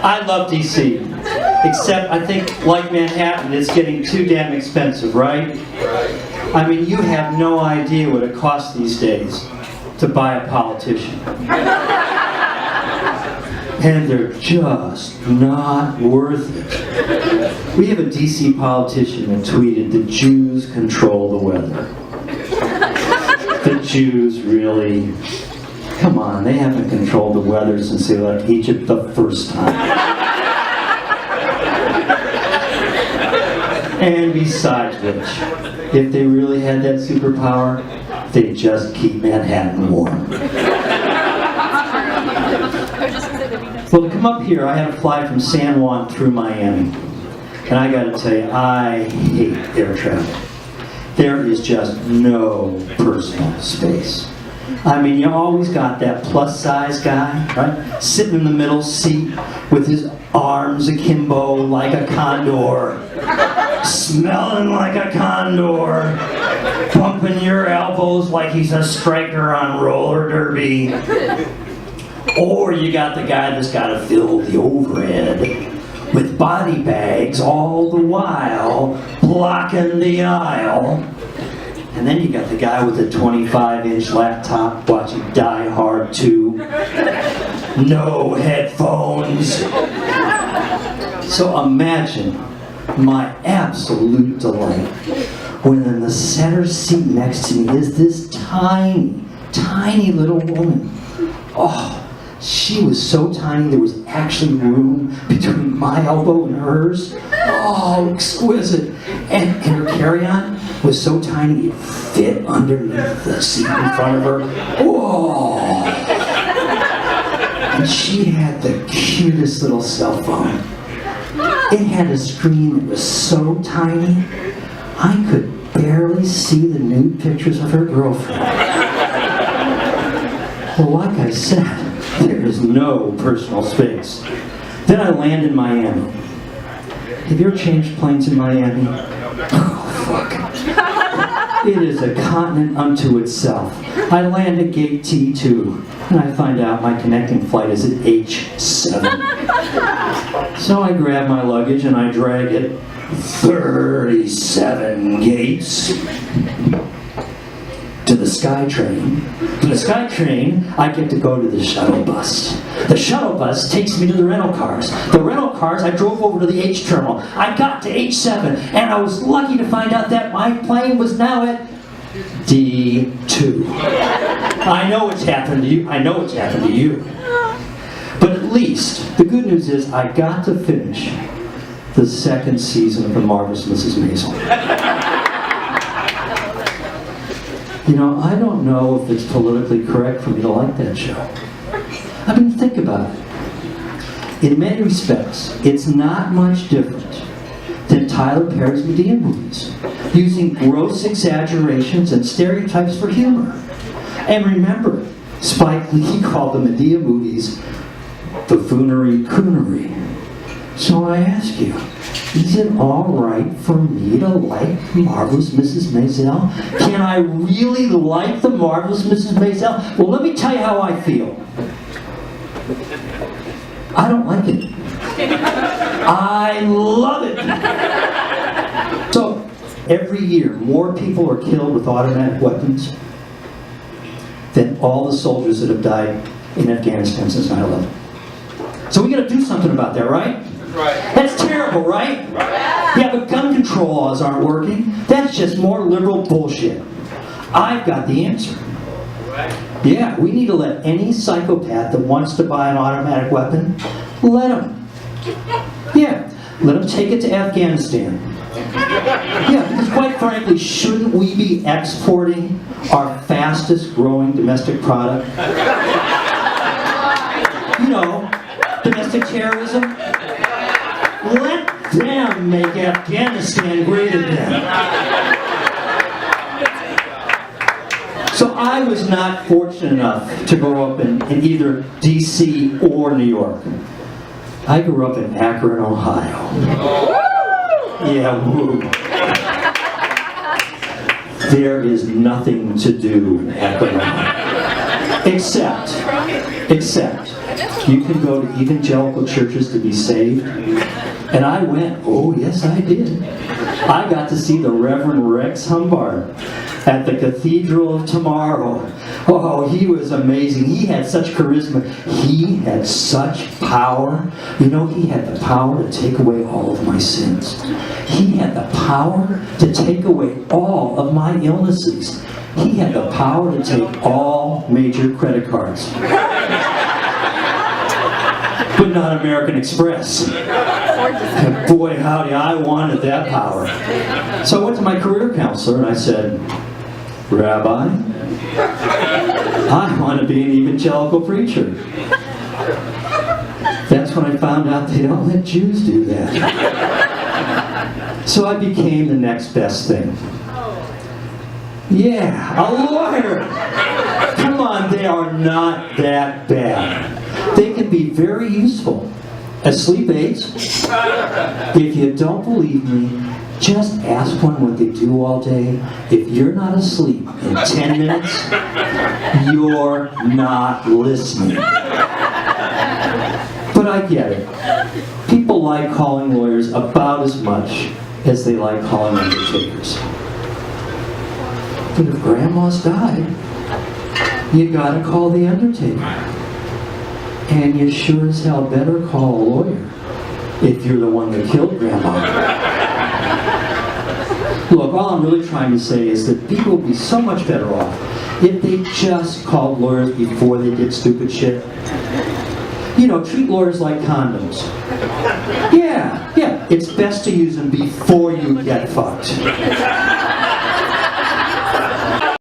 I love DC, except I think, like Manhattan, it's getting too damn expensive, right? I mean, you have no idea what it costs these days to buy a politician. And they're just not worth it. We have a DC politician that tweeted, "The Jews control the weather." The Jews really... Come on, they haven't controlled the weather since they left Egypt the first time. And besides which, if they really had that superpower, they'd just keep Manhattan warm. Well, to come up here, I had to fly from San Juan through Miami. And I gotta tell you, I hate air travel. There is just no personal space. I mean, you always got that plus-size guy, right? Sitting in the middle seat with his arms akimbo like a condor, smelling like a condor, bumping your elbows like he's a striker on roller derby. Or you got the guy that's got to fill the overhead with body bags all the while blocking the aisle. And then you got the guy with the 25-inch laptop watching Die Hard 2. No headphones. So imagine my absolute delight when in the center seat next to me is this tiny, tiny little woman. Oh, she was so tiny there was actually room between my elbow and hers. Oh, exquisite. And her carry-on was so tiny it fit underneath the seat in front of her. Whoa! And she had the cutest little cell phone. It had a screen that was so tiny, I could barely see the nude pictures of her girlfriend. Well, like I said, there is no personal space. Then I land in Miami. Have you ever changed planes in Miami? Oh, fuck. It is a continent unto itself. I land at gate T2, and I find out my connecting flight is at H7. So I grab my luggage and I drag it 37 gates to the SkyTrain. To the SkyTrain, I get to go to the shuttle bus. The shuttle bus takes me to the rental cars. The rental cars, I drove over to the H terminal. I got to H7, and I was lucky to find out that my plane was now at D2. I know it's happened to you. I know it's happened to you. But at least, the good news is I got to finish the second season of The Marvelous Mrs. Maisel. You know, I don't know if it's politically correct for me to like that show. I mean, think about it. In many respects, it's not much different than Tyler Perry's Medea movies, using gross exaggerations and stereotypes for humor. And remember, Spike Lee called the Medea movies buffoonery coonery. So I ask you, is it all right for me to like Marvelous Mrs. Maisel? Can I really like the Marvelous Mrs. Maisel? Well, let me tell you how I feel. I don't like it. I love it. So, every year, more people are killed with automatic weapons than all the soldiers that have died in Afghanistan since 9/11. So we gotta do something about that, right? Right. That's terrible, right? Yeah, but gun control laws aren't working. That's just more liberal bullshit. I've got the answer. Yeah, we need to let any psychopath that wants to buy an automatic weapon, let him. Yeah, let him take it to Afghanistan. Yeah, because quite frankly, shouldn't we be exporting our fastest growing domestic product? You know, domestic terrorism. Let them make Afghanistan great again. So I was not fortunate enough to grow up in either D.C. or New York. I grew up in Akron, Ohio. Yeah, woo. There is nothing to do in Akron, Ohio. Except, you can go to evangelical churches to be saved. And I went, oh yes I did. I got to see the Reverend Rex Humbard at the Cathedral of Tomorrow. Oh, he was amazing. He had such charisma. He had such power. You know, he had the power to take away all of my sins. He had the power to take away all of my illnesses. He had the power to take all major credit cards. But not American Express. And boy, howdy, I wanted that power. So I went to my career counselor and I said, Rabbi, I want to be an evangelical preacher. That's when I found out they don't let Jews do that. So I became the next best thing. Yeah, a lawyer. Come on, they are not that bad. They can be very useful as sleep aids. If you don't believe me, just ask one what they do all day. If you're not asleep in 10 minutes, you're not listening. But I get it. People like calling lawyers about as much as they like calling undertakers. But if grandma's died, you gotta call the undertaker. And you sure as hell better call a lawyer if you're the one that killed grandma. Look, all I'm really trying to say is that people would be so much better off if they just called lawyers before they did stupid shit. You know, treat lawyers like condoms. Yeah, it's best to use them before you get fucked.